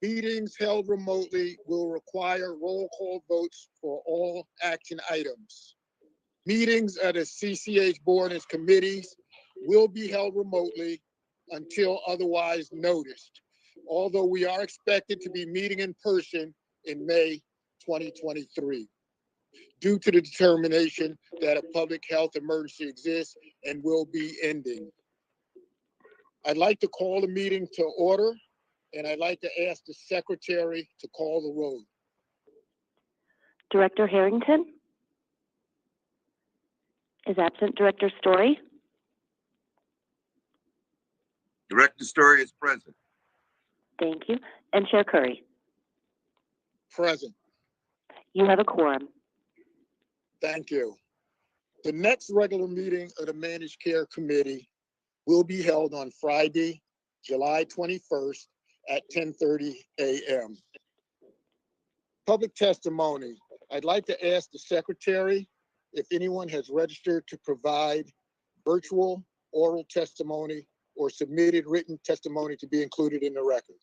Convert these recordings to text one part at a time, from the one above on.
Meetings held remotely will require roll call votes for all action items. Meetings at a CCH board and committees will be held remotely until otherwise noticed, although we are expected to be meeting in person in May 2023 due to the determination that a public health emergency exists and will be ending. I'd like to call the meeting to order, and I'd like to ask the secretary to call the roll. Director Harrington is absent. Director Story? Director Story is present. Thank you. And Chair Curry? Present. You have a quorum. Thank you. The next regular meeting of the Managed Care Committee will be held on Friday, July 21st at 10:30 a.m. Public testimony. I'd like to ask the secretary if anyone has registered to provide virtual oral testimony or submitted written testimony to be included in the record.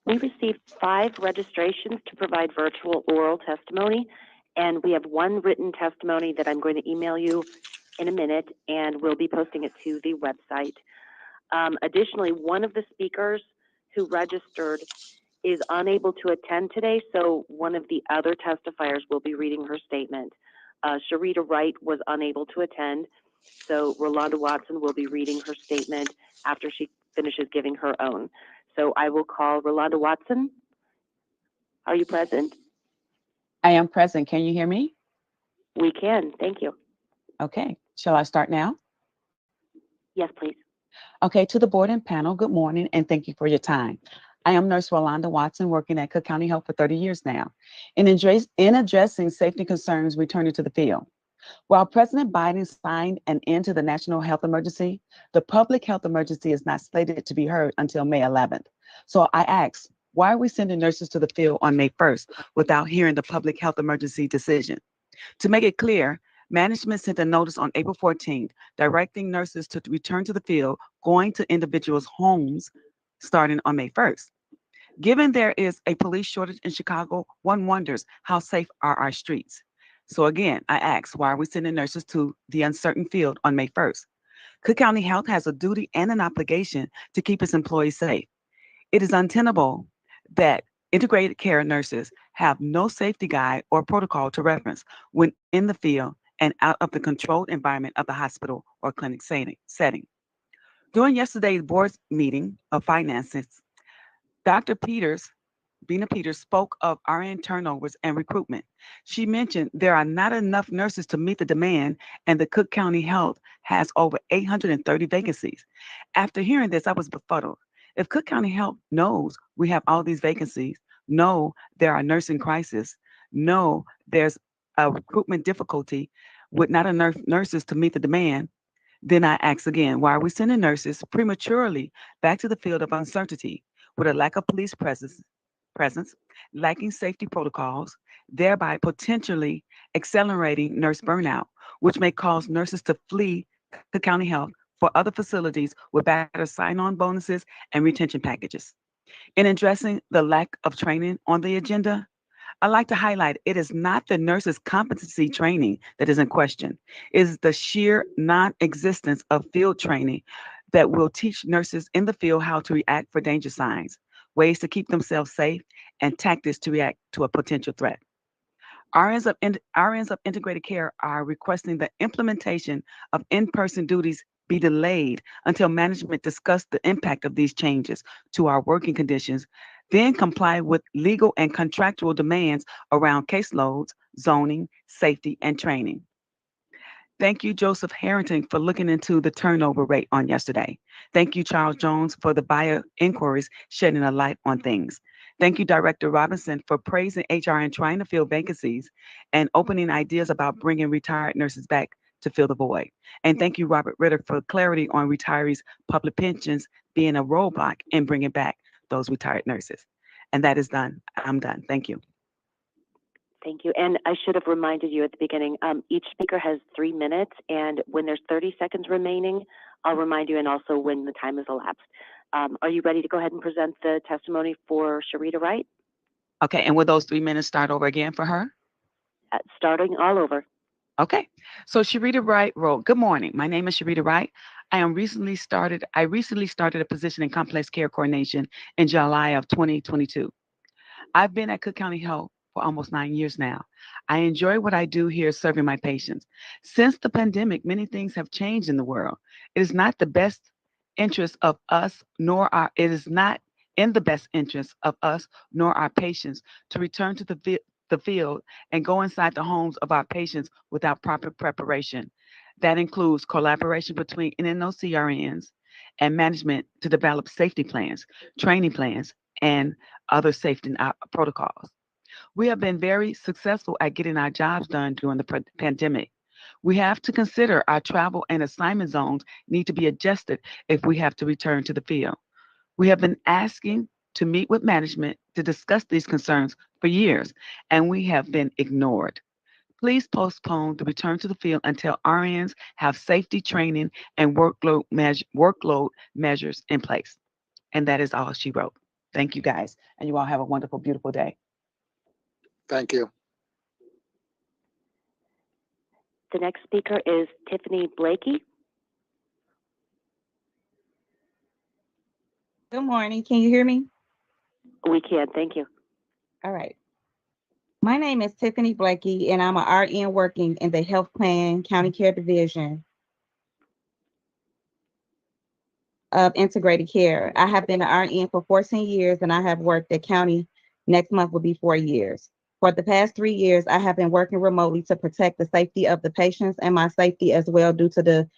We received 5 registrations to provide virtual oral testimony, and we have 1 written testimony that I'm going to email you in a minute, and we'll be posting it to the website. Additionally, one of the speakers who registered is unable to attend today, so one of the other testifiers will be reading her statement. Sharita Wright was unable to attend, so Rolanda Watson will be reading her statement after she finishes giving her own. So I will call Rolanda Watson. Are you present? I am present. Can you hear me? We can. Thank you. Okay. Shall I start now? Yes, please. Okay, to the board and panel, good morning and thank you for your time. I am Nurse Rolanda Watson, working at Cook County Health for 30 years now. In addressing safety concerns returning to the field, while President Biden signed an end to the national health emergency, the public health emergency is not slated to be heard until May 11th. So I ask, why are we sending nurses to the field on May 1st without hearing the public health emergency decision? To make it clear, management sent a notice on April 14th directing nurses to return to the field, going to individuals' homes starting on May 1st. Given there is a police shortage in Chicago, one wonders how safe are our streets. So again, I ask, why are we sending nurses to the uncertain field on May 1st? Cook County Health has a duty and an obligation to keep its employees safe. It is untenable that integrated care nurses have no safety guide or protocol to reference when in the field and out of the controlled environment of the hospital or clinic setting. During yesterday's board meeting of finances, Dr. Bina Peters spoke of RN turnovers and recruitment. She mentioned there are not enough nurses to meet the demand, and the Cook County Health has over 830 vacancies. After hearing this, I was befuddled. If Cook County Health knows we have all these vacancies, know there are nursing crisis, know there's a recruitment difficulty with not enough nurses to meet the demand, then I ask again, why are we sending nurses prematurely back to the field of uncertainty with a lack of police presence, lacking safety protocols, thereby potentially accelerating nurse burnout, which may cause nurses to flee to county health for other facilities with better sign-on bonuses and retention packages. In addressing the lack of training on the agenda, I like to highlight it is not the nurse's competency training that is in question. It is the sheer non-existence of field training that will teach nurses in the field how to react for danger signs, ways to keep themselves safe, and tactics to react to a potential threat. RNs of integrated care are requesting the implementation of in-person duties be delayed until management discuss the impact of these changes to our working conditions, then comply with legal and contractual demands around caseloads, zoning, safety, and training. Thank you, Joseph Harrington, for looking into the turnover rate on yesterday. Thank you, Charles Jones, for the bio inquiries shedding a light on things. Thank you, Director Robinson, for praising HR and trying to fill vacancies and opening ideas about bringing retired nurses back to fill the void. And thank you, Robert Ritter, for clarity on retirees' public pensions being a roadblock in bringing back those retired nurses. And that is done. I'm done. Thank you. Thank you. And I should have reminded you at the beginning, each speaker has 3 minutes, and when there's 30 seconds remaining, I'll remind you, and also when the time has elapsed. Are you ready to go ahead and present the testimony for Sharita Wright? Okay, and will those 3 minutes start over again for her? Starting all over. Okay, so Sharita Wright wrote, good morning. My name is Sharita Wright. I recently started a position in complex care coordination in July of 2022. I've been at Cook County Health for almost 9 years now. I enjoy what I do here serving my patients. Since the pandemic, many things have changed in the world. It is not the best interest of us, it is not in the best interest of us nor our patients to return to the field and go inside the homes of our patients without proper preparation. That includes collaboration between NNOCRNs and management to develop safety plans, training plans, and other safety protocols. We have been very successful at getting our jobs done during the pandemic. We have to consider our travel and assignment zones need to be adjusted if we have to return to the field. We have been asking to meet with management to discuss these concerns for years, and we have been ignored. Please postpone the return to the field until RNs have safety training and workload measures in place. And that is all she wrote. Thank you guys, and you all have a wonderful, beautiful day. Thank you. The next speaker is Tiffany Blakey. Good morning. Can you hear me? We can. Thank you. All right. My name is Tiffany Blakey, and I'm an RN working in the Health Plan County Care Division of Integrated Care. I have been an RN for 14 years, and I have worked at county. Next month will be 4 years. For the past 3 years, I have been working remotely to protect the safety of the patients and my safety as well due to the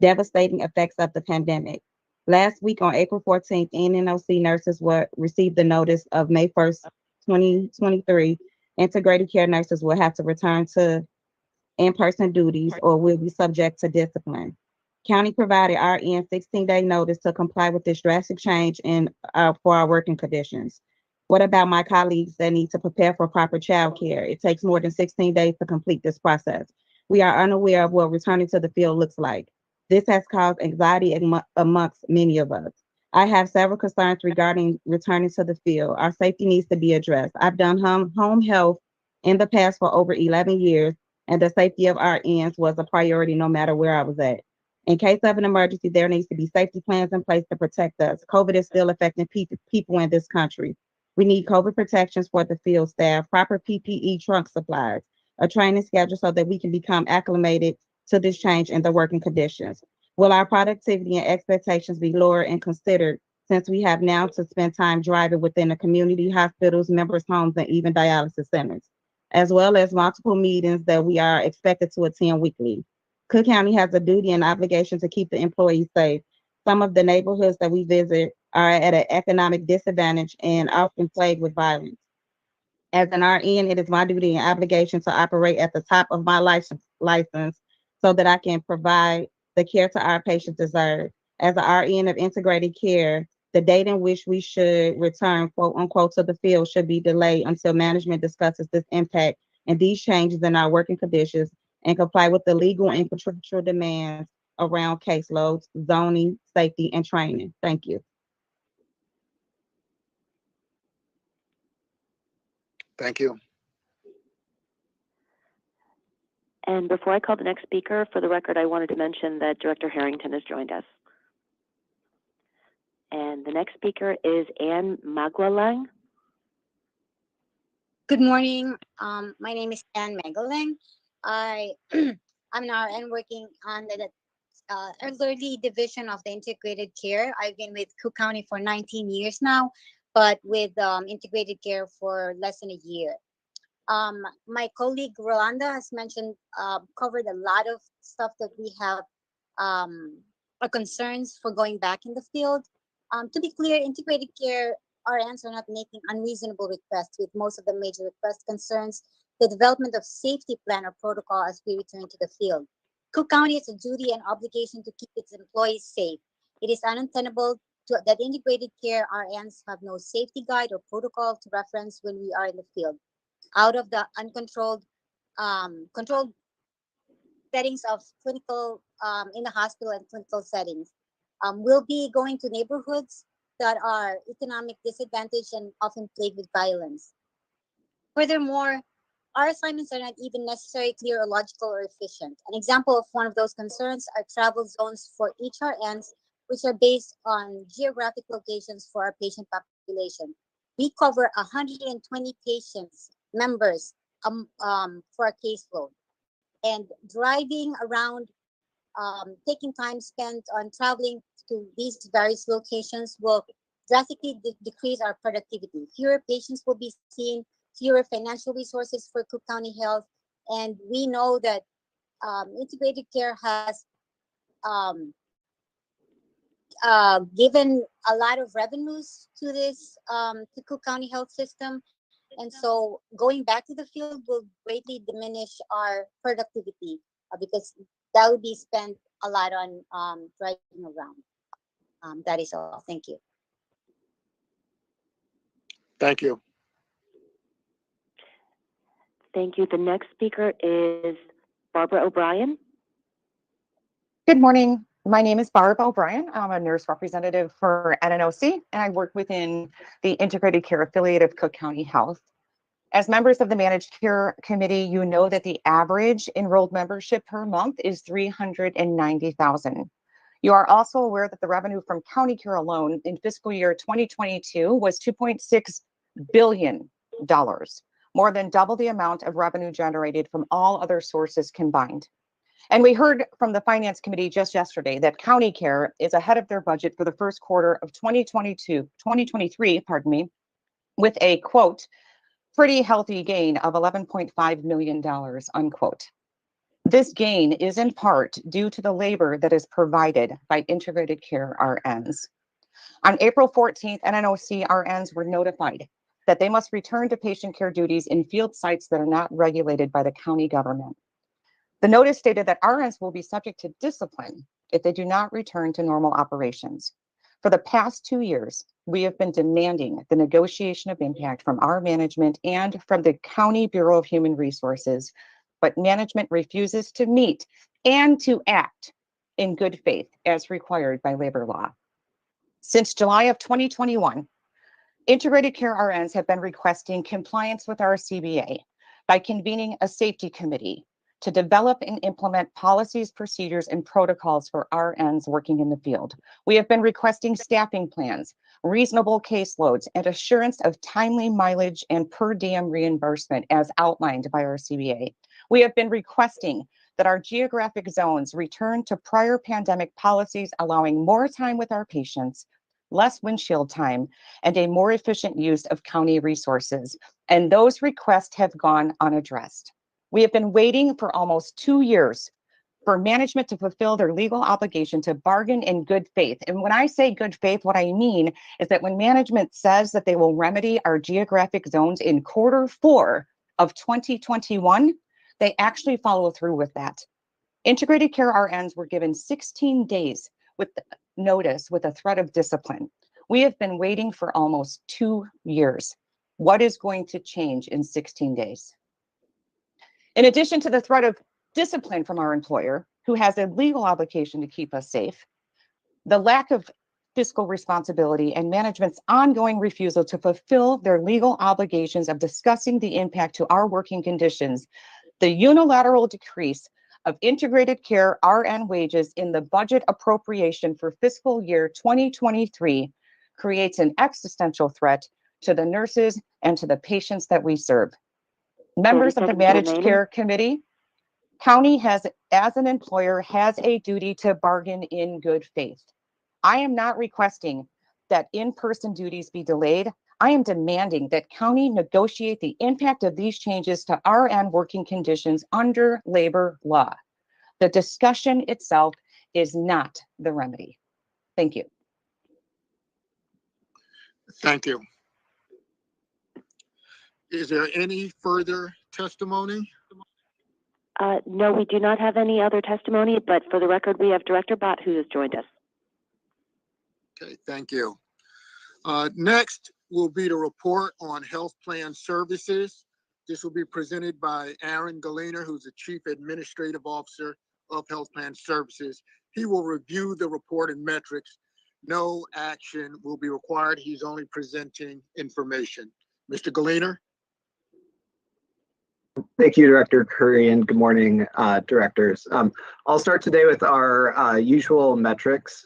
devastating effects of the pandemic. Last week on April 14th, NNOC nurses received the notice of May 1st, 2023. Integrated care nurses will have to return to in-person duties or will be subject to discipline. County provided RN 16-day notice to comply with this drastic change for our working conditions. What about my colleagues that need to prepare for proper child care? It takes more than 16 days to complete this process. We are unaware of what returning to the field looks like. This has caused anxiety amongst many of us. I have several concerns regarding returning to the field. Our safety needs to be addressed. I've done home health in the past for over 11 years, and the safety of our ends was a priority no matter where I was at. In case of an emergency, there needs to be safety plans in place to protect us. COVID is still affecting people in this country. We need COVID protections for the field staff, proper PPE trunk supplies, a training schedule so that we can become acclimated to this change in the working conditions. Will our productivity and expectations be lower and considered since we have now to spend time driving within the community, hospitals, members' homes, and even dialysis centers, as well as multiple meetings that we are expected to attend weekly? Cook County has a duty and obligation to keep the employees safe. Some of the neighborhoods that we visit are at an economic disadvantage and often plagued with violence. As an RN, it is my duty and obligation to operate at the top of my license so that I can provide the care to our patients deserve. As an RN of integrated care, the date in which we should return, quote unquote, to the field should be delayed until management discusses this impact and these changes in our working conditions and comply with the legal and contractual demands around caseloads, zoning, safety, and training. Thank you. Thank you. And before I call the next speaker, for the record, I wanted to mention that Director Harrington has joined us. And the next speaker is Anne Magwalang. Good morning. My name is Anne Megalang. I'm an RN working on the elderly division of the integrated care. I've been with Cook County for 19 years now, but with integrated care for less than a year. My colleague Rolanda has mentioned, covered a lot of stuff that we have are concerns for going back in the field. To be clear, integrated care RNs are not making unreasonable requests, with most of the major request concerns the development of safety plan or protocol as we return to the field. Cook County has a duty and obligation to keep its employees safe. It is untenable that integrated care RNs have no safety guide or protocol to reference when we are in the field. Out of the uncontrolled, controlled settings of clinical, in the hospital and clinical settings, we'll be going to neighborhoods that are economic disadvantaged and often plagued with violence. Furthermore, our assignments are not even necessarily clear or logical or efficient. An example of one of those concerns are travel zones for HRNs, which are based on geographic locations for our patient population. We cover 120 patients, members for a caseload. And driving around, taking time spent on traveling to these various locations will drastically decrease our productivity. Fewer patients will be seen, fewer financial resources for Cook County Health, and we know that integrated care has given a lot of revenues to this to Cook County Health System, and so going back to the field will greatly diminish our productivity because that would be spent a lot on driving around. That is all. Thank you. Thank you. Thank you. The next speaker is Barbara O'Brien. Good morning. My name is Barbara O'Brien. I'm a nurse representative for NNOC, and I work within the Integrated Care Affiliate of Cook County Health. As members of the Managed Care Committee, you know that the average enrolled membership per month is 390,000. You are also aware that the revenue from county care alone in fiscal year 2022 was $2.6 billion, more than double the amount of revenue generated from all other sources combined. And we heard from the Finance Committee just yesterday that county care is ahead of their budget for the first quarter of 2023, with a quote, pretty healthy gain of $11.5 million, unquote. This gain is in part due to the labor that is provided by integrated care RNs. On April 14th, NNOC RNs were notified that they must return to patient care duties in field sites that are not regulated by the county government. The notice stated that RNs will be subject to discipline if they do not return to normal operations. For the past 2 years, we have been demanding the negotiation of impact from our management and from the County Bureau of Human Resources, but management refuses to meet and to act in good faith as required by labor law. Since July of 2021, integrated care RNs have been requesting compliance with our CBA by convening a safety committee to develop and implement policies, procedures, and protocols for RNs working in the field. We have been requesting staffing plans, reasonable caseloads, and assurance of timely mileage and per diem reimbursement as outlined by our CBA. We have been requesting that our geographic zones return to prior pandemic policies, allowing more time with our patients, less windshield time, and a more efficient use of county resources. And those requests have gone unaddressed. We have been waiting for almost 2 years for management to fulfill their legal obligation to bargain in good faith. And when I say good faith, what I mean is that when management says that they will remedy our geographic zones in Q4 of 2021, they actually follow through with that. Integrated care RNs were given 16 days with notice with a threat of discipline. We have been waiting for almost 2 years. What is going to change in 16 days? In addition to the threat of discipline from our employer, who has a legal obligation to keep us safe, the lack of fiscal responsibility and management's ongoing refusal to fulfill their legal obligations of discussing the impact to our working conditions, the unilateral decrease of integrated care RN wages in the budget appropriation for fiscal year 2023 creates an existential threat to the nurses and to the patients that we serve. Members of the Managed Care Committee, county has, as an employer, has a duty to bargain in good faith. I am not requesting that in-person duties be delayed. I am demanding that county negotiate the impact of these changes to RN working conditions under labor law. The discussion itself is not the remedy. Thank you. Thank you. Is there any further testimony? No, we do not have any other testimony, but for the record, we have Director Bott who has joined us. Okay, thank you. Next will be the report on health plan services. This will be presented by Aaron Galena, who's the Chief Administrative Officer of Health Plan Services. He will review the report and metrics. No action will be required. He's only presenting information. Mr. Galena? Thank you, Director Curry, and good morning, directors. I'll start today with our usual metrics.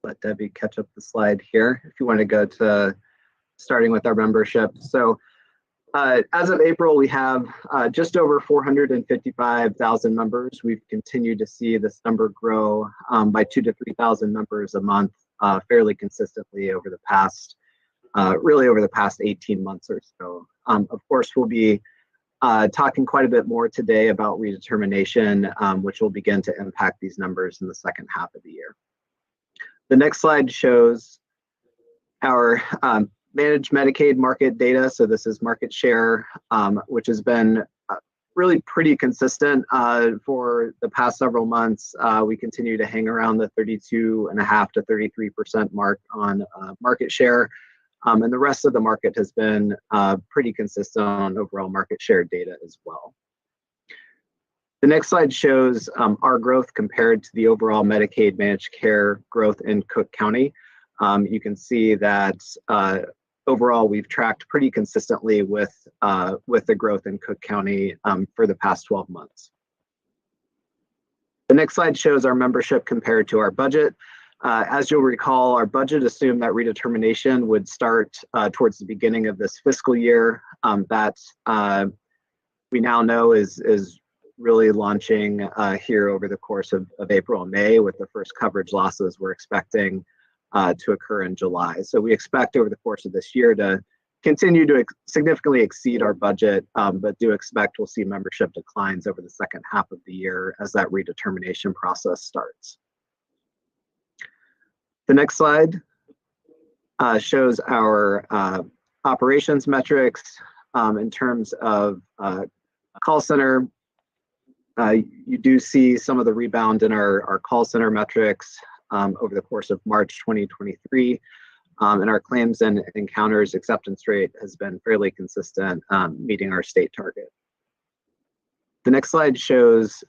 Let Debbie catch up the slide here if you want to go to starting with our membership. So as of April, we have just over 455,000 members. We've continued to see this number grow by 2,000 to 3,000 members a month fairly consistently over the past really over the past 18 months or so. Of course, we'll be talking quite a bit more today about redetermination, which will begin to impact these numbers in the second half of the year. The next slide shows our managed Medicaid market data. So this is market share, which has been really pretty consistent for the past several months. We continue to hang around the 32.5% to 33% mark on market share. And the rest of the market has been pretty consistent on overall market share data as well. The next slide shows our growth compared to the overall Medicaid managed care growth in Cook County. You can see that overall we've tracked pretty consistently with the growth in Cook County for the past 12 months. The next slide shows our membership compared to our budget. As you'll recall, our budget assumed that redetermination would start towards the beginning of this fiscal year. That we now know is really launching here over the course of April and May, with the first coverage losses we're expecting to occur in July. So we expect over the course of this year to continue to significantly exceed our budget, but do expect we'll see membership declines over the second half of the year as that redetermination process starts. The next slide shows our operations metrics in terms of call center. You do see some of the rebound in our call center metrics over the course of March 2023. And our claims and encounters acceptance rate has been fairly consistent, meeting our state target. The next slide shows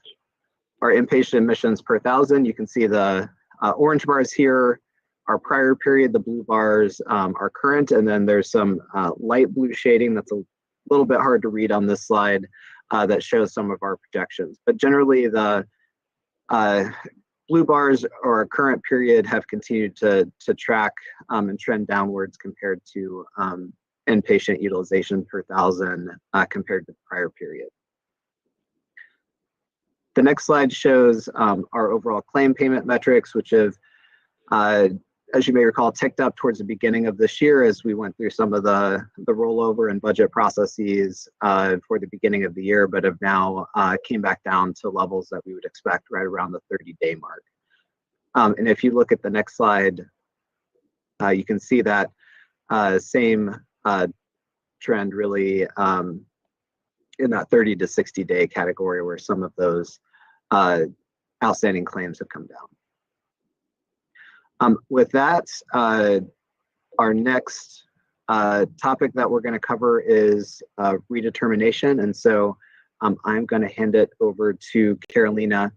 our inpatient admissions per 1,000. You can see the orange bars here are prior period, the blue bars are current, and then there's some light blue shading that's a little bit hard to read on this slide that shows some of our projections. But generally, the blue bars or our current period have continued to track and trend downwards compared to inpatient utilization per 1,000 compared to the prior period. The next slide shows our overall claim payment metrics, which have, as you may recall, ticked up towards the beginning of this year as we went through some of the rollover and budget processes for the beginning of the year, but have now came back down to levels that we would expect right around the 30-day mark. And if you look at the next slide, you can see that same trend really in that 30 to 60-day category where some of those outstanding claims have come down. With that, our next topic that we're going to cover is redetermination. And so I'm going to hand it over to Carolina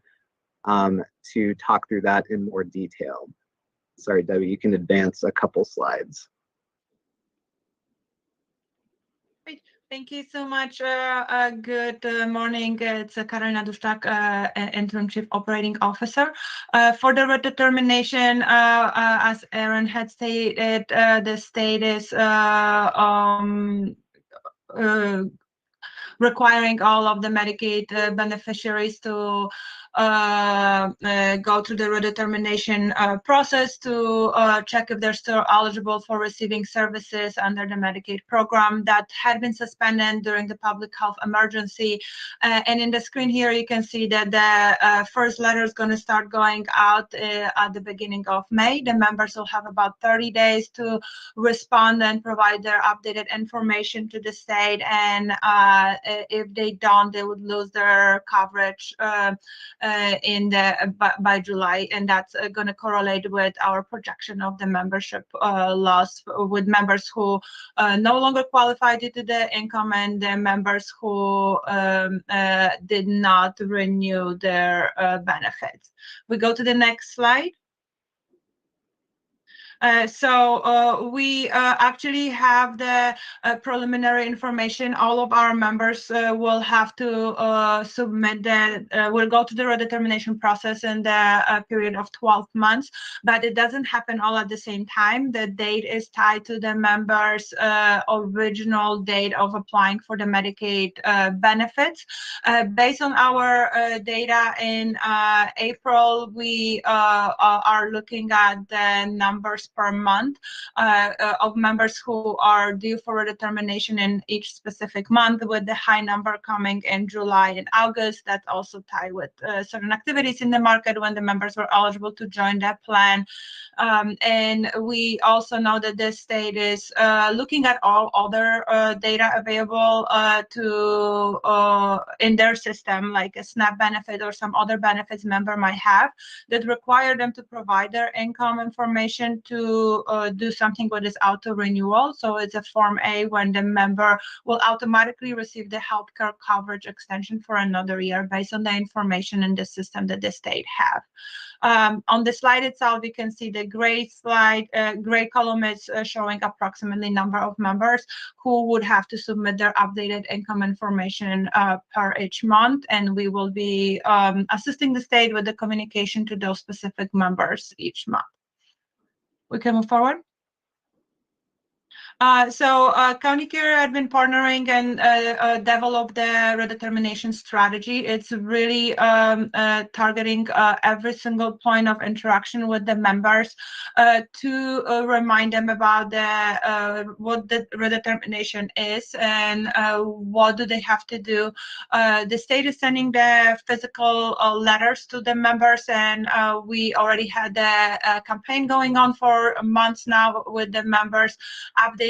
to talk through that in more detail. Sorry, Debbie, you can advance a couple slides. Thank you so much. Good morning. It's Karolina Duszczak, Interim Chief Operating Officer. For the redetermination, as Aaron had stated, the state is requiring all of the Medicaid beneficiaries to go through the redetermination process to check if they're still eligible for receiving services under the Medicaid program that had been suspended during the public health emergency. And in the screen here, you can see that the first letter is going to start going out at the beginning of May. The members will have about 30 days to respond and provide their updated information to the state. And if they don't, they would lose their coverage by July, and that's going to correlate with our projection of the membership loss with members who no longer qualify due to the income and the members who did not renew their benefits. We go to the next slide. So we actually have the preliminary information. All of our members will have to submit will go to the redetermination process in the period of 12 months, but it doesn't happen all at the same time. The date is tied to the members' original date of applying for the Medicaid benefits. Based on our data in April, we are looking at the numbers per month of members who are due for redetermination in each specific month, with the high number coming in July and August. That's also tied with certain activities in the market when the members were eligible to join that plan. And we also know that the state is looking at all other data available in their system, like a SNAP benefit or some other benefits member might have, that require them to provide their income information to do something what is auto renewal. So it's a Form A when the member will automatically receive the healthcare coverage extension for another year based on the information in the system that the state have. On the slide itself, you can see the gray column is showing approximately number of members who would have to submit their updated income information per each month, and we will be assisting the state with the communication to those specific members each month. We can move forward. County Care had been partnering and developed the redetermination strategy. It's really targeting every single point of interaction with the members to remind them about what the redetermination is and what do they have to do. The state is sending the physical letters to the members, and we already had the campaign going on for months now with the members updating,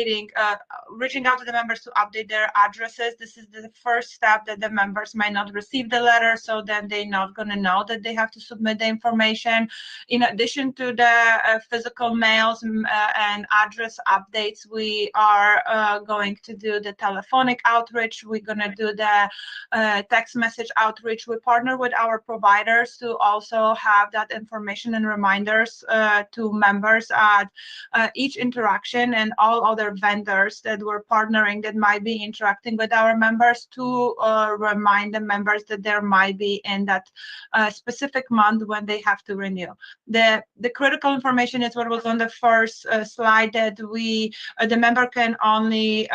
reaching out to the members to update their addresses. This is the first step that the members might not receive the letter, so then they're not going to know that they have to submit the information. In addition to the physical mails and address updates, we are going to do the telephonic outreach. We're going to do the text message outreach. We partner with our providers to also have that information and reminders to members at each interaction, and all other vendors that we're partnering that might be interacting with our members to remind the members that there might be in that specific month when they have to renew. The critical information is what was on the first slide, that the member can only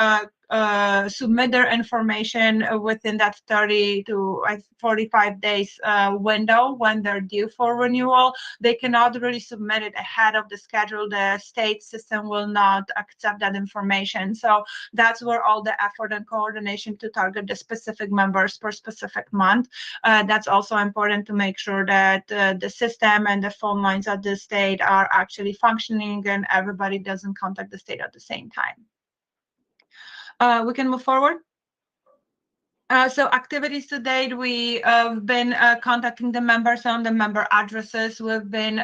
submit their information within that 30 to 45 days window when they're due for renewal. They cannot really submit it ahead of the schedule. The state system will not accept that information. So that's where all the effort and coordination to target the specific members per specific month. That's also important to make sure that the system and the phone lines at the state are actually functioning and everybody doesn't contact the state at the same time. We can move forward. So activities to date, we have been contacting the members on the member addresses. We've been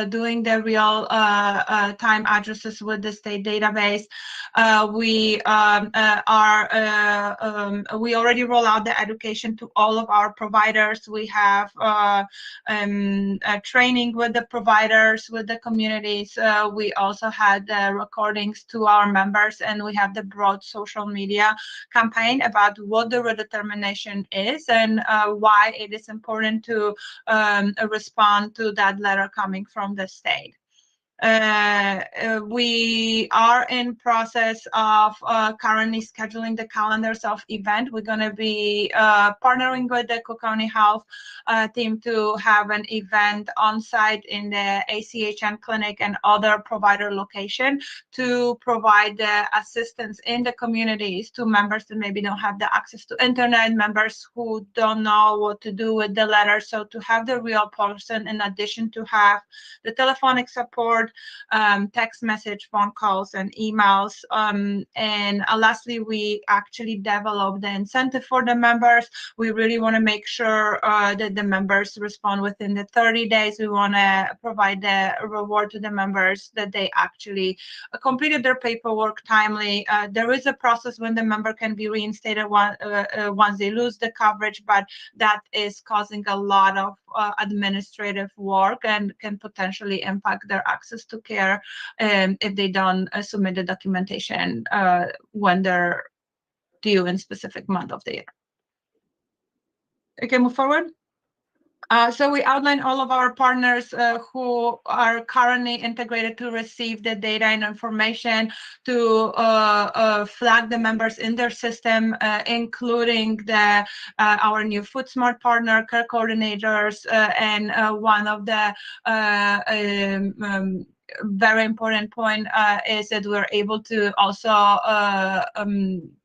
doing the real time addresses with the state database. We already roll out the education to all of our providers. We have training with the providers, with the communities. We also had recordings to our members, and we have the broad social media campaign about what the redetermination is and why it is important to respond to that letter coming from the state. We are in process of currently scheduling the calendars of event. We're going to be partnering with the Cook County Health team to have an event on site in the ACHN clinic and other provider location to provide the assistance in the communities to members that maybe don't have the access to internet, members who don't know what to do with the letter. So to have the real person, in addition to have the telephonic support, text message, phone calls, and emails. And lastly, we actually developed the incentive for the members. We really want to make sure that the members respond within the 30 days. We want to provide the reward to the members that they actually completed their paperwork timely. There is a process when the member can be reinstated once they lose the coverage, but that is causing a lot of administrative work and can potentially impact their access to care if they don't submit the documentation when they're due in specific month of the year. Okay, move forward. So we outline all of our partners who are currently integrated to receive the data and information to flag the members in their system, including our new FoodSmart partner, care coordinators, and one of the very important point is that we're able to also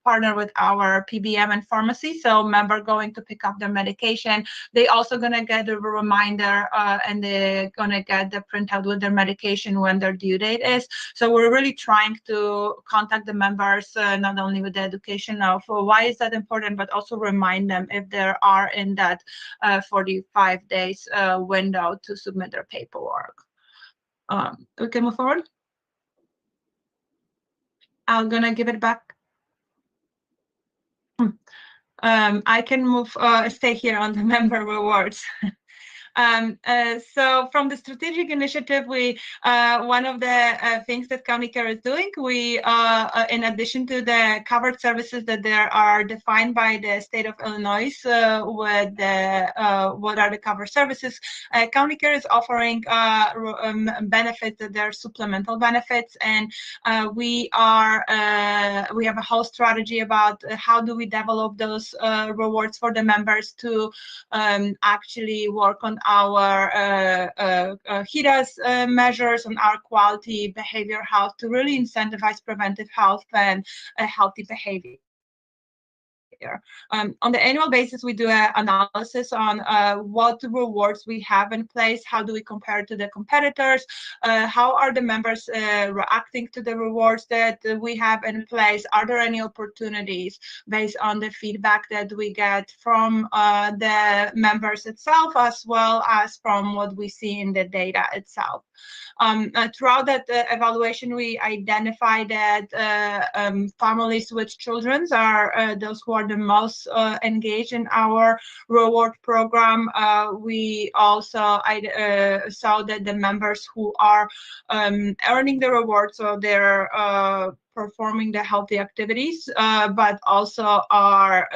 partner with our PBM and pharmacy. So member going to pick up their medication, they also going to get a reminder and they're going to get the printout with their medication when their due date is. So we're really trying to contact the members not only with the education of why is that important, but also remind them if they are in that 45 days window to submit their paperwork. We can move forward. I'm gonna give it back. I can move, stay here on the member rewards. So from the strategic initiative, we one of the things that County Care is doing, we in addition to the covered services that there are defined by the state of Illinois, with the what are the covered services, County Care is offering benefits that they're supplemental benefits, and we have a whole strategy about how do we develop those rewards for the members to actually work on our HIDAS measures, on our quality behavior health, to really incentivize preventive health and healthy behavior. On the annual basis, we do an analysis on what rewards we have in place, how do we compare to the competitors, how are the members reacting to the rewards that we have in place, are there any opportunities based on the feedback that we get from the members itself, as well as from what we see in the data itself. Throughout that evaluation, we identify that families with children are those who are the most engaged in our reward program. We also saw that the members who are earning the reward, so they're performing the healthy activities, but also are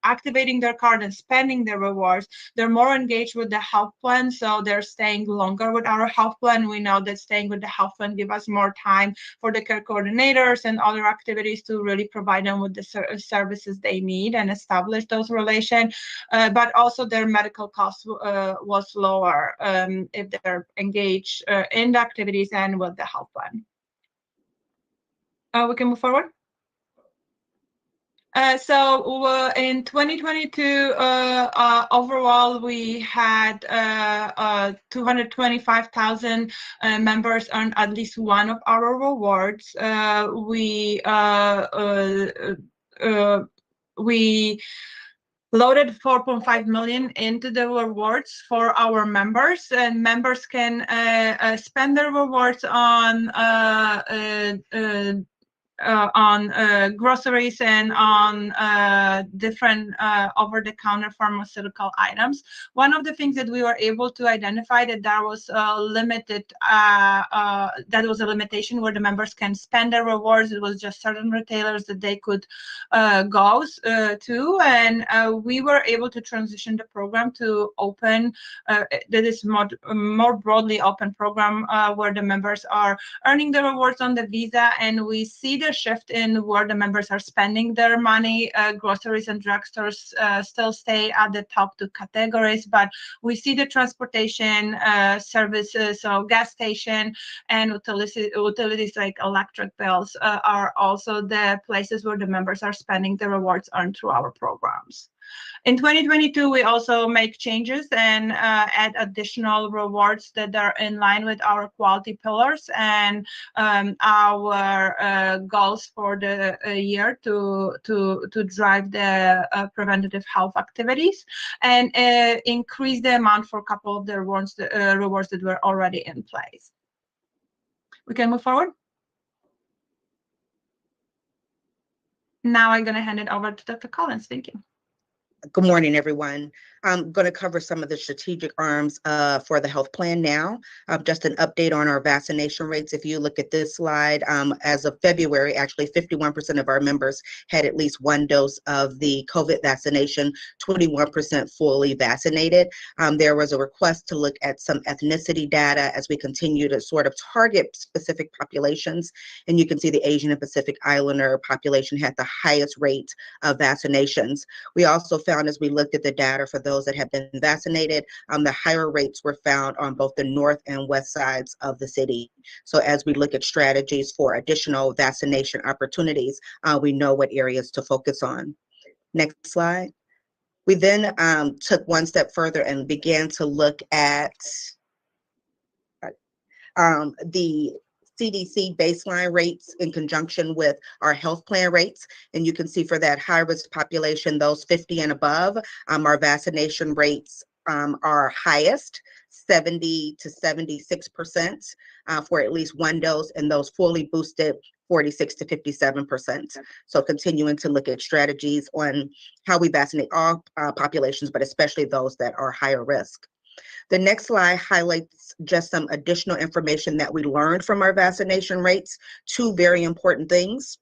activating their card and spending their rewards, they're more engaged with the health plan, so they're staying longer with our health plan. We know that staying with the health plan gives us more time for the care coordinators and other activities to really provide them with the services they need and establish those relations, but also their medical costs was lower if they're engaged in the activities and with the health plan. We can move forward. So in 2022, overall, we had 225,000 members earn at least one of our rewards. We loaded 4.5 million into the rewards for our members, and members can spend their rewards on groceries and on different over-the-counter pharmaceutical items. One of the things that we were able to identify that there was a limited, that was a limitation where the members can spend their rewards. It was just certain retailers that they could go to, and we were able to transition the program to open, that is more broadly open program where the members are earning the rewards on the Visa, and we see the shift in where the members are spending their money. Groceries and drugstores still stay at the top two categories, but we see the transportation services, so gas station and utilities like electric bills are also the places where the members are spending the rewards earned through our programs. In 2022, we also make changes and add additional rewards that are in line with our quality pillars and our goals for the year to drive the preventative health activities, and increase the amount for a couple of the rewards that were already in place. We can move forward. Now I'm going to hand it over to Dr. Collins. Thank you. Good morning, everyone. I'm going to cover some of the strategic arms for the health plan now. Just an update on our vaccination rates. If you look at this slide, as of February, actually 51% of our members had at least one dose of the COVID vaccination, 21% fully vaccinated. There was a request to look at some ethnicity data as we continue to sort of target specific populations. And you can see the Asian and Pacific Islander population had the highest rate of vaccinations. We also found, as we looked at the data for those that have been vaccinated, the higher rates were found on both the north and west sides of the city. So as we look at strategies for additional vaccination opportunities, we know what areas to focus on. Next slide. We then took one step further and began to look at the CDC baseline rates in conjunction with our health plan rates. And you can see for that high-risk population, those 50 and above, our vaccination rates are highest, 70 to 76% for at least one dose, and those fully boosted 46 to 57%. So continuing to look at strategies on how we vaccinate all populations, but especially those that are higher risk. The next slide highlights just some additional information that we learned from our vaccination rates. Two very important things.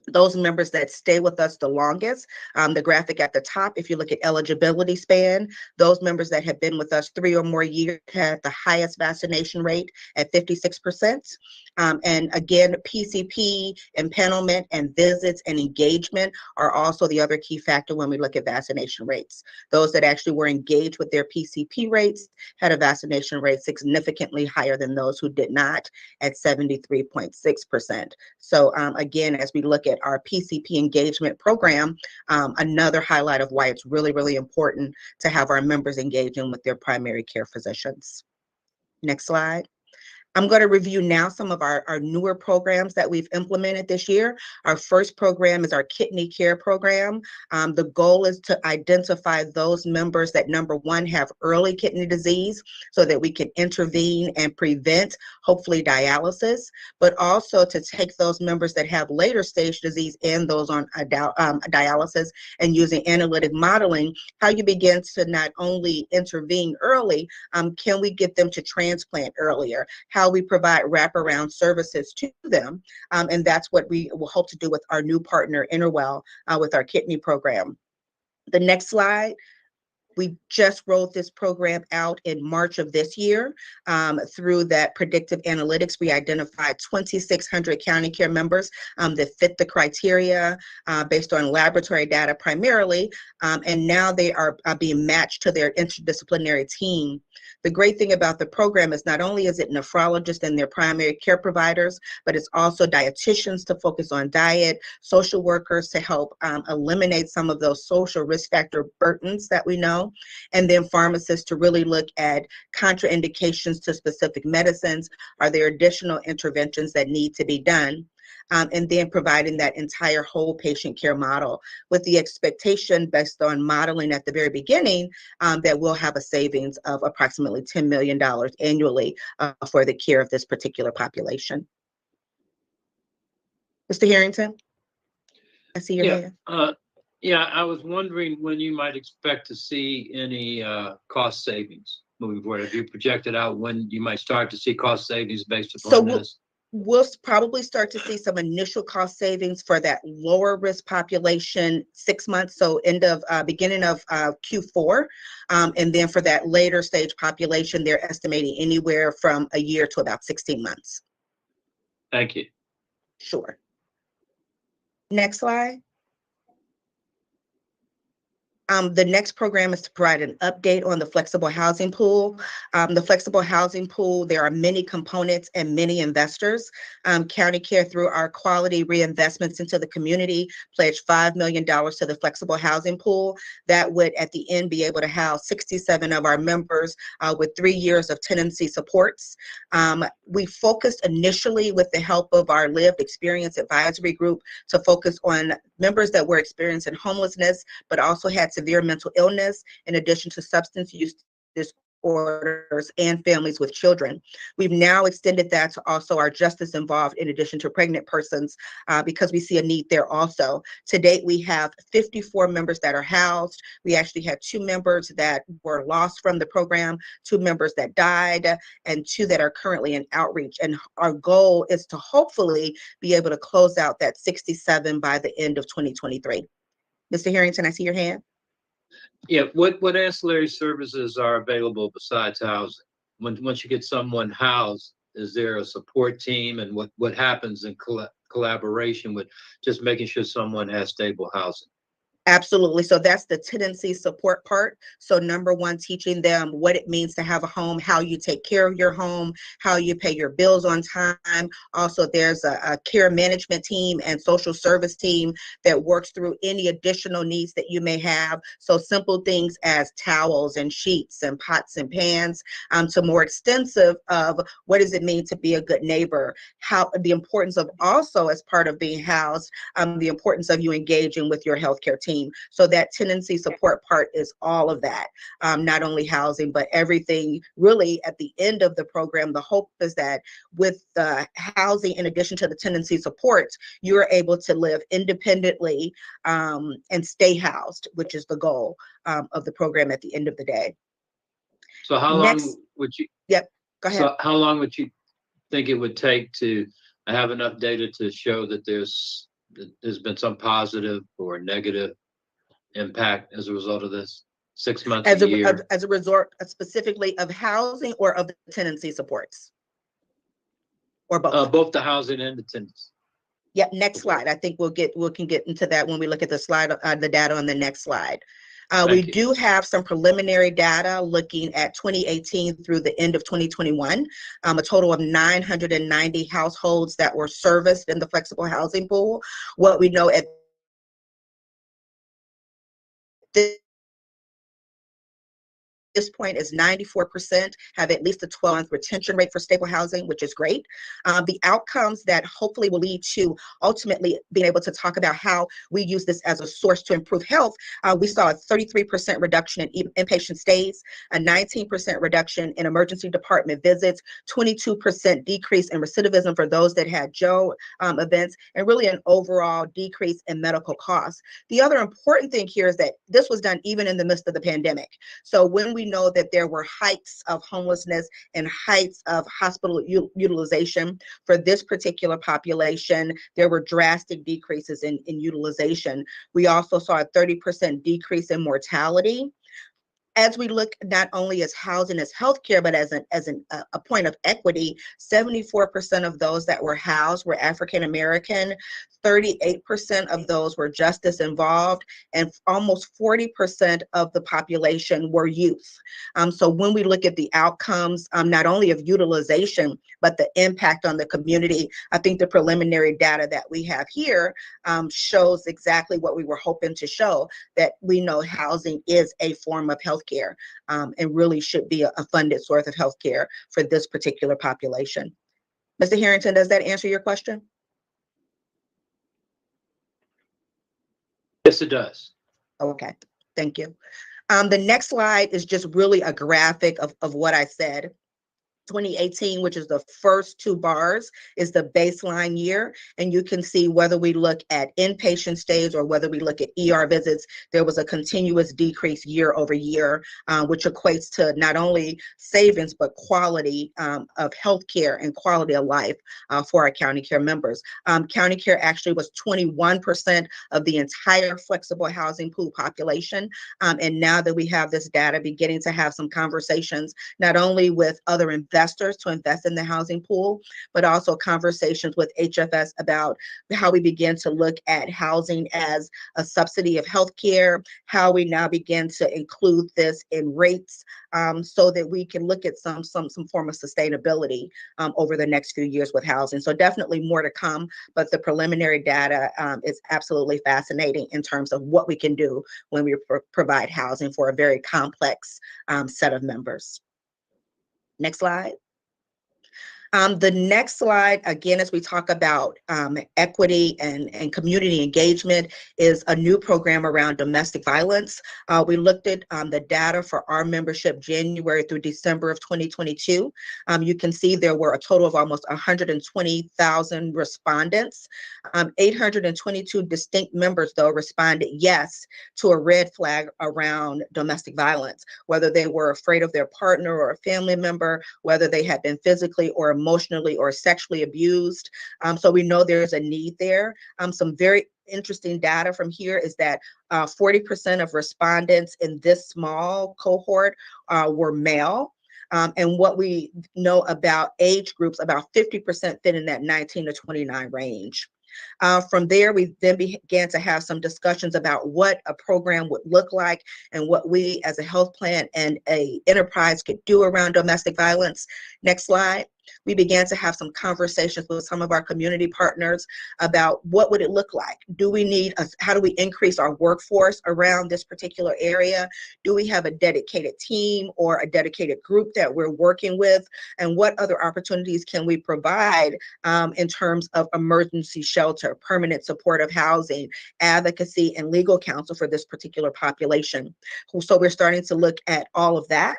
Those members that stay with us the longest, the graphic at the top, if you look at eligibility span, those members that have been with us 3 or more years have the highest vaccination rate at 56%. And again, PCP, empanelment, and visits and engagement are also the other key factor when we look at vaccination rates. Those that actually were engaged with their PCP rates had a vaccination rate significantly higher than those who did not, at 73.6%. So again, as we look at our PCP engagement program, another highlight of why it's really, really important to have our members engaging with their primary care physicians. Next slide. I'm going to review now some of our newer programs that we've implemented this year. Our first program is our kidney care program. The goal is to identify those members that, number one, have early kidney disease so that we can intervene and prevent, hopefully, dialysis, but also to take those members that have later stage disease and those on dialysis, and using analytic modeling, how you begin to not only intervene early, can we get them to transplant earlier? How we provide wraparound services to them. And that's what we will hope to do with our new partner, Interwell, with our kidney program. The next slide. We just rolled this program out in March of this year. Through that predictive analytics, we identified 2,600 county care members that fit the criteria based on laboratory data primarily, and now they are being matched to their interdisciplinary team. The great thing about the program is not only is it nephrologists and their primary care providers, but it's also dietitians to focus on diet, social workers to help eliminate some of those social risk factor burdens that we know, and then pharmacists to really look at contraindications to specific medicines. Are there additional interventions that need to be done? And then providing that entire whole patient care model with the expectation based on modeling at the very beginning that we'll have a savings of approximately $10 million annually for the care of this particular population. Mr. Harrington, I see your hand. Yeah, I was wondering when you might expect to see any cost savings moving forward. Have you projected out when you might start to see cost savings based upon this? We'll probably start to see some initial cost savings for that lower risk population 6 months, so beginning of Q4, and then for that later stage population, they're estimating anywhere from a year to about 16 months. Thank you. Sure. Next slide. The next program is to provide an update on the flexible housing pool. The flexible housing pool, there are many components and many investors. County Care, through our quality reinvestments into the community, pledged $5 million to the flexible housing pool. That would, at the end, be able to house 67 of our members with 3 years of tenancy supports. We focused initially, with the help of our lived experience advisory group, to focus on members that were experiencing homelessness, but also had severe mental illness, in addition to substance use disorders and families with children. We've now extended that to also our justice involved, in addition to pregnant persons, because we see a need there also. To date, we have 54 members that are housed. We actually had 2 members that were lost from the program, 2 members that died, and 2 that are currently in outreach. And our goal is to hopefully be able to close out that 67 by the end of 2023. Mr. Harrington, I see your hand. Yeah, what ancillary services are available besides housing? Once you get someone housed, is there a support team, and what happens in collaboration with just making sure someone has stable housing? Absolutely. So that's the tenancy support part. So number one, teaching them what it means to have a home, how you take care of your home, how you pay your bills on time. Also, there's a care management team and social service team that works through any additional needs that you may have. So simple things as towels and sheets and pots and pans, to more extensive of what does it mean to be a good neighbor, how the importance of also, as part of being housed, the importance of you engaging with your healthcare team. team. So that tenancy support part is all of that, not only housing, but everything really at the end of the program. The hope is that with the housing, in addition to the tenancy supports, you're able to live independently and stay housed, which is the goal of the program at the end of the day. So how Next- long would you? Yep, go ahead. So how long would you think it would take to have enough data to show that there's been some positive or negative impact as a result of this? 6 months, As a year? as a resort specifically of housing or of the tenancy supports? Or both? Both the housing and the tenants. Yep, next slide. I think we can get into that when we look at the slide, the data on the next slide. We do have some preliminary data looking at 2018 through the end of 2021, a total of 990 households that were serviced in the flexible housing pool. What we know at this point is 94% have at least a 12-month retention rate for stable housing, which is great. The outcomes that hopefully will lead to ultimately being able to talk about how we use this as a source to improve health. We saw a 33% reduction in inpatient stays, a 19% reduction in emergency department visits, 22% decrease in recidivism for those that had Joe events, and really an overall decrease in medical costs. The other important thing here is that this was done even in the midst of the pandemic. So when we know that there were heights of homelessness and heights of hospital utilization for this particular population, there were drastic decreases in utilization. We also saw a 30% decrease in mortality. As we look not only as housing as healthcare, but as a point of equity, 74% of those that were housed were African American, 38% of those were justice involved, and almost 40% of the population were youth. So when we look at the outcomes, not only of utilization, but the impact on the community, I think the preliminary data that we have here shows exactly what we were hoping to show, that we know housing is a form of healthcare and really should be a funded source of healthcare for this particular population. Mr. Harrington, does that answer your question? Yes, it does. Okay, thank you. The next slide is just really a graphic of what I said. 2018, which is the first two bars, is the baseline year. And you can see whether we look at inpatient stays or whether we look at ER visits, there was a continuous decrease year over year, which equates to not only savings, but quality of healthcare and quality of life for our county care members. County care actually was 21% of the entire flexible housing pool population. And now that we have this data, beginning to have some conversations, not only with other investors to invest in the housing pool, but also conversations with HFS about how we begin to look at housing as a subsidy of healthcare, how we now begin to include this in rates so that we can look at some form of sustainability over the next few years with housing. So definitely more to come, but the preliminary data is absolutely fascinating in terms of what we can do when we provide housing for a very complex set of members. Next slide. The next slide, again, as we talk about equity and community engagement, is a new program around domestic violence. We looked at the data for our membership January through December of 2022. You can see there were a total of almost 120,000 respondents. 822 distinct members, though, responded yes to a red flag around domestic violence, whether they were afraid of their partner or a family member, whether they had been physically or emotionally or sexually abused. So we know there's a need there. Some very interesting data from here is that 40% of respondents in this small cohort were male. And what we know about age groups, about 50% fit in that 19 to 29 range. From there, we then began to have some discussions about what a program would look like and what we as a health plan and a enterprise could do around domestic violence. Next slide. we began to have some conversations with some of our community partners about what would it look like? Do we need, how do we increase our workforce around this particular area? Do we have a dedicated team or a dedicated group that we're working with? And what other opportunities can we provide in terms of emergency shelter, permanent supportive housing, advocacy, and legal counsel for this particular population? So we're starting to look at all of that.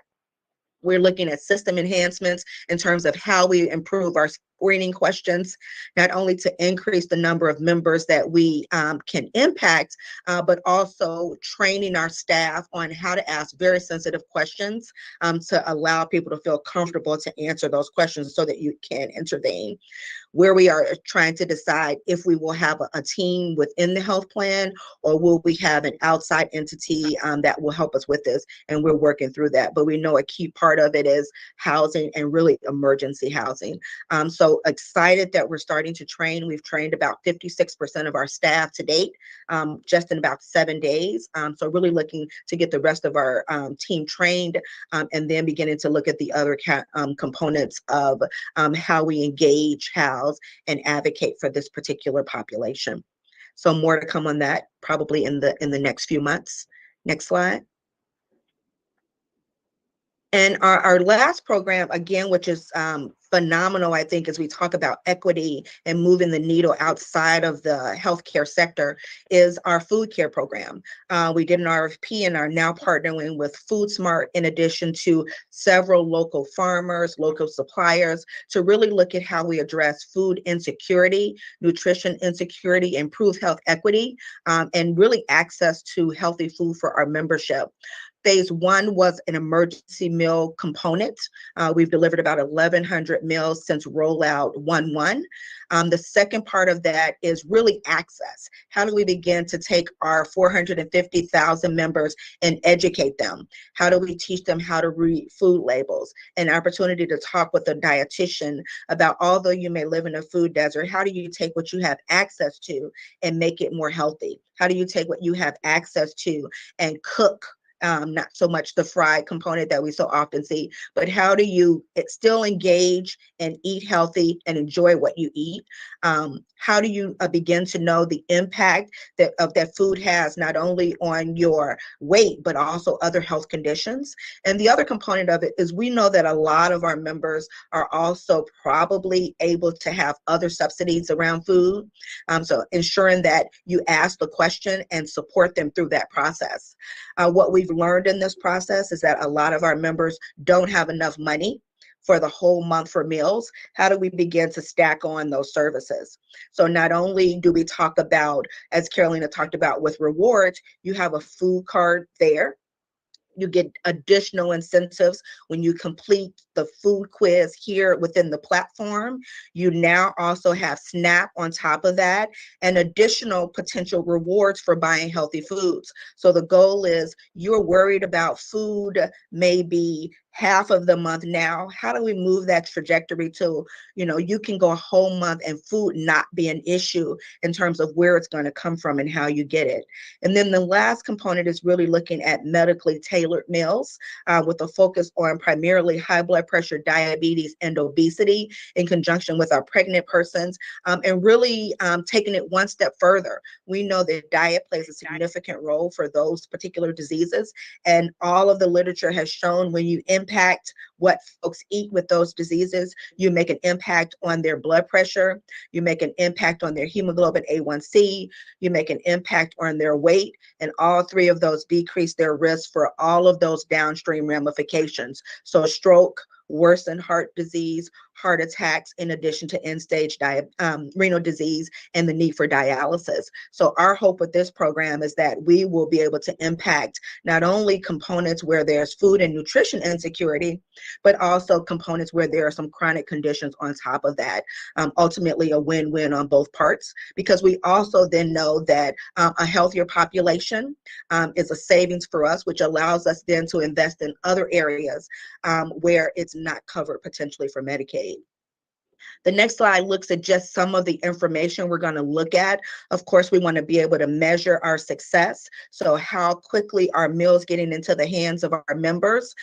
We're looking at system enhancements in terms of how we improve our screening questions, not only to increase the number of members that we can impact, but also training our staff on how to ask very sensitive questions to allow people to feel comfortable to answer those questions so that you can intervene. Where we are trying to decide if we will have a team within the health plan, or will we have an outside entity that will help us with this, and we're working through that. But we know a key part of it is housing, and really emergency housing. So excited that we're starting to train. We've trained about 56% of our staff to date, just in about 7 days. So really looking to get the rest of our team trained, and then beginning to look at the other components of how we engage, house, and advocate for this particular population. So more to come on that probably in the next few months. Next slide. And our last program, again, which is phenomenal, I think, as we talk about equity and moving the needle outside of the healthcare sector, is our FoodCare program. We did an RFP and are now partnering with FoodSmart, in addition to several local farmers, local suppliers, to really look at how we address food insecurity, nutrition insecurity, improve health equity, and really access to healthy food for our membership. Phase 1 was an emergency meal component. We've delivered about 1,100 meals since rollout 1/1. The second part of that is really access. How do we begin to take our 450,000 members and educate them? How do we teach them how to read food labels? An opportunity to talk with a dietitian about, although you may live in a food desert, how do you take what you have access to and make it more healthy? How do you take what you have access to and cook? Not so much the fried component that we so often see, but how do you still engage and eat healthy and enjoy what you eat? How do you begin to know the impact that food has, not only on your weight, but also other health conditions? And the other component of it is, we know that a lot of our members are also probably able to have other subsidies around food. So ensuring that you ask the question and support them through that process. What we've learned in this process is that a lot of our members don't have enough money for the whole month for meals. How do we begin to stack on those services? So not only do we talk about, as Carolina talked about with rewards, you have a food card there. You get additional incentives when you complete the food quiz here within the platform. You now also have SNAP on top of that, and additional potential rewards for buying healthy foods. So the goal is, you're worried about food maybe half of the month now. How do we move that trajectory to, you can go a whole month and food not be an issue in terms of where it's going to come from and how you get it? And then the last component is really looking at medically tailored meals with a focus on primarily high blood pressure, diabetes, and obesity, in conjunction with our pregnant persons, and really taking it one step further. We know that diet plays a significant role for those particular diseases, and all of the literature has shown when you impact what folks eat with those diseases, you make an impact on their blood pressure, you make an impact on their hemoglobin A1C, you make an impact on their weight, and all three of those decrease their risk for all of those downstream ramifications. So stroke, worsened heart disease, heart attacks, in addition to end-stage renal disease and the need for dialysis. So our hope with this program is that we will be able to impact not only components where there's food and nutrition insecurity, but also components where there are some chronic conditions on top of that. Ultimately a win-win on both parts, because we also then know that a healthier population is a savings for us, which allows us then to invest in other areas where it's not covered potentially for Medicaid. The next slide looks at just some of the information we're going to look at. Of course, we want to be able to measure our success. So how quickly are meals getting into the hands of our members?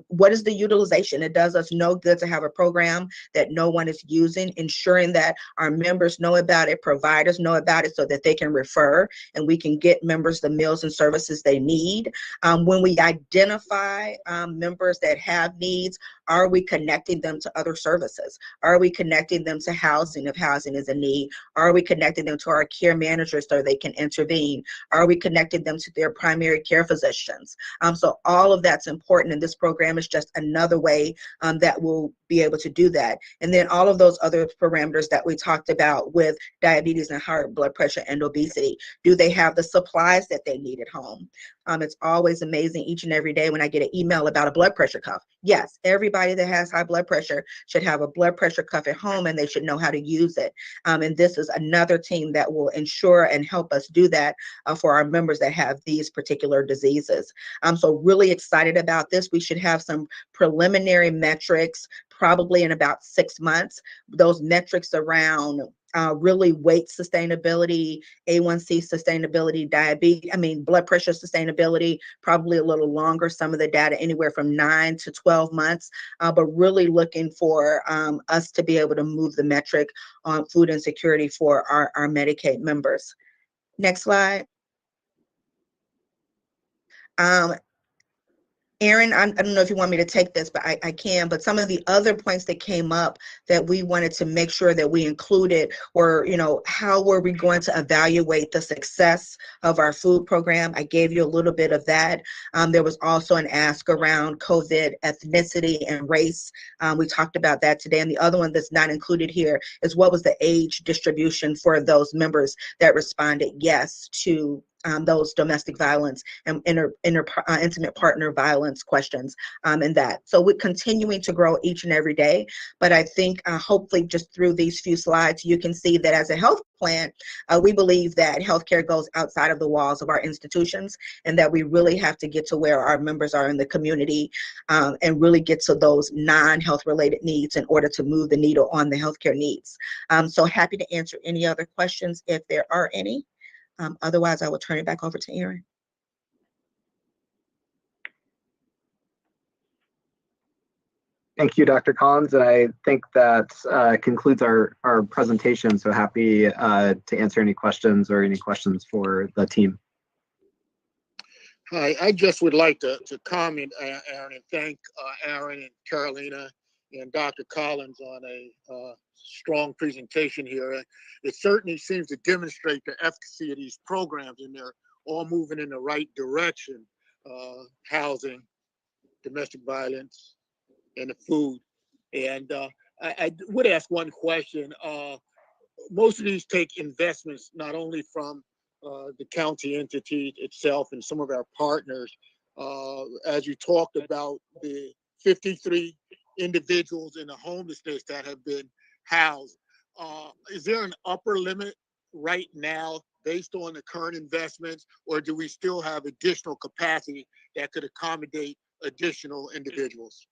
What is the utilization? It does us no good to have a program that no one is using, ensuring that our members know about it, providers know about it so that they can refer and we can get members the meals and services they need. When we identify members that have needs, are we connecting them to other services? Are we connecting them to housing if housing is a need? Are we connecting them to our care managers so they can intervene? Are we connecting them to their primary care physicians? So all of that's important, and this program is just another way that we'll be able to do that. And then all of those other parameters that we talked about with diabetes and high blood pressure and obesity. Do they have the supplies that they need at home? It's always amazing each and every day when I get an email about a blood pressure cuff. Yes, everybody that has high blood pressure should have a blood pressure cuff at home, and they should know how to use it. And this is another team that will ensure and help us do that for our members that have these particular diseases. So really excited about this. We should have some preliminary metrics probably in about 6 months. Those metrics around really weight sustainability, A1C sustainability, blood pressure sustainability, probably a little longer, some of the data anywhere from 9 to 12 months, but really looking for us to be able to move the metric on food insecurity for our Medicaid members. Next slide. Aaron, I don't know if you want me to take this, but I can. But some of the other points that came up that we wanted to make sure that we included were, how were we going to evaluate the success of our food program? I gave you a little bit of that. There was also an ask around COVID, ethnicity, and race. We talked about that today. And the other one that's not included here is what was the age distribution for those members that responded yes to those domestic violence and intimate partner violence questions and that. So we're continuing to grow each and every day. But I think hopefully just through these few slides, you can see that as a health plan, we believe that healthcare goes outside of the walls of our institutions and that we really have to get to where our members are in the community and really get to those non-health related needs in order to move the needle on the healthcare needs. So happy to answer any other questions if there are any. Otherwise, I will turn it back over to Aaron. Thank you, Dr. Collins. And I think that concludes our presentation. So happy to answer any questions or any questions for the team. Hi, I just would like to comment, Aaron, and thank Aaron and Carolina and Dr. Collins on a strong presentation here. It certainly seems to demonstrate the efficacy of these programs, and they're all moving in the right direction. Housing, domestic violence, and the food. And I would ask one question. Most of these take investments not only from the county entity itself and some of our partners. As you talked about the 53 individuals in the homelessness that have been housed. Is there an upper limit right now based on the current investments, or do we still have additional capacity that could accommodate additional individuals?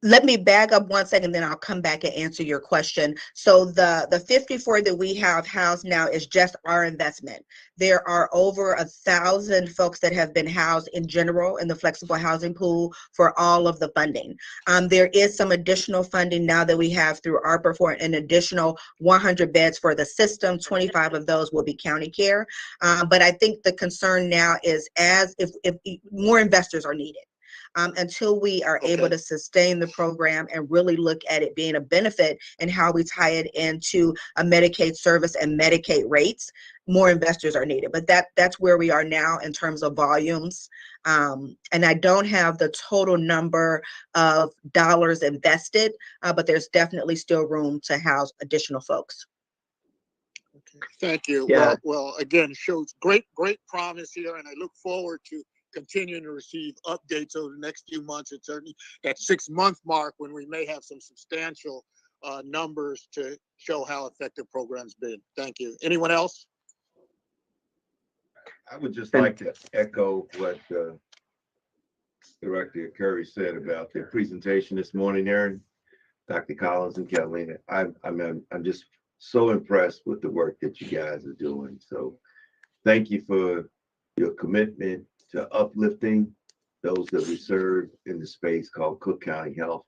Let me back up 1 second, then I'll come back and answer your question. So the 54 that we have housed now is just our investment. There are over 1,000 folks that have been housed in general in the flexible housing pool for all of the funding. There is some additional funding now that we have through ARPA for an additional 100 beds for the system. 25 of those will be county care. But I think the concern now is if more investors are needed. Until we are able to sustain the program and really look at it being a benefit and how we tie it into a Medicaid service and Medicaid rates, more investors are needed. But that's where we are now in terms of volumes. And I don't have the total number of dollars invested, but there's definitely still room to house additional folks. Okay. Thank you. Yeah. Well, again, shows great promise here, and I look forward to continuing to receive updates over the next few months. It's certainly that 6-month mark when we may have some substantial numbers to show how effective the program's been. Thank you. Anyone else? I would just like to echo what Director Curry said about the presentation this morning, Aaron. Dr. Collins and Kathleen. I'm just so impressed with the work that you guys are doing. So thank you for your commitment to uplifting those that we serve in the space called Cook County Health.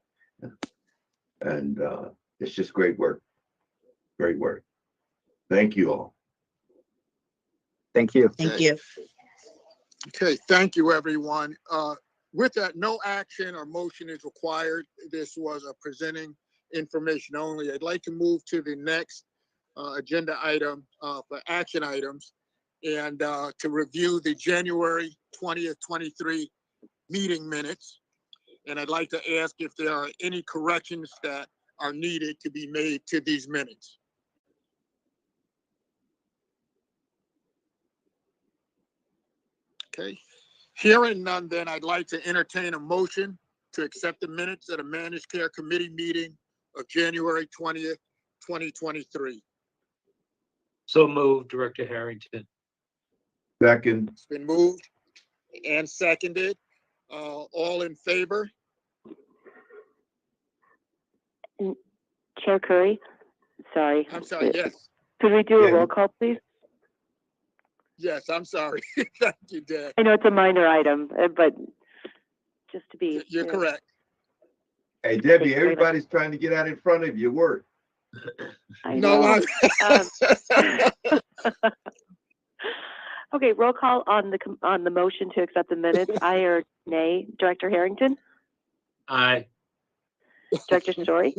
And it's just great work. Great work. Thank you all. Thank you. Thank Okay. you. Okay, thank you, everyone. With that, no action or motion is required. This was a presenting information only. I'd like to move to the next agenda item for action items and to review the January 20th, 23 meeting minutes. And I'd like to ask if there are any corrections that are needed to be made to these minutes. Okay, hearing none, then I'd like to entertain a motion to accept the minutes of the Managed Care Committee meeting of January 20th, 2023. So moved, Director Harrington. Second, It's been moved and seconded. All in favor? Chair Curry, sorry. I'm sorry, yes. Could we do a Yeah. roll call, please? Yes, I'm sorry. Thank you, Dan. I know it's a minor item, but just to be. You're correct. hey Debbie, Okay, everybody's trying to get out in front of your work. I No, know. I'm. Okay, roll call on the motion to accept the minutes. Aye or nay, Director Harrington, Aye. Director Story,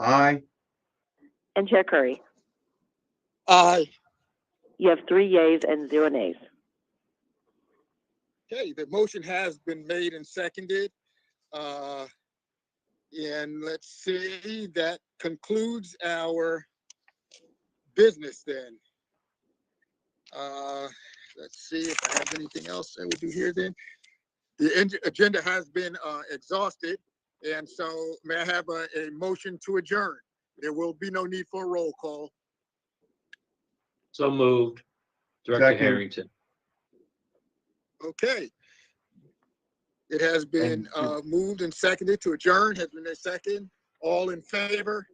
Aye. and Chair Curry. Aye. You have 3 yeas and 0 nays. Okay, the motion has been made and seconded. And let's see, that concludes our business then. Let's see if I have anything else I would do here then. The agenda has been exhausted, and so may I have a motion to adjourn? There will be no need for a roll call. So moved, Director Second. Harrington. Okay. It has been moved and seconded to adjourn. Has been a second. All in favor?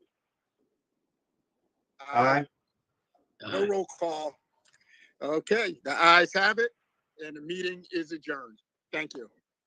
Aye. No roll call. Okay, the ayes have it, and the meeting is adjourned. Thank you.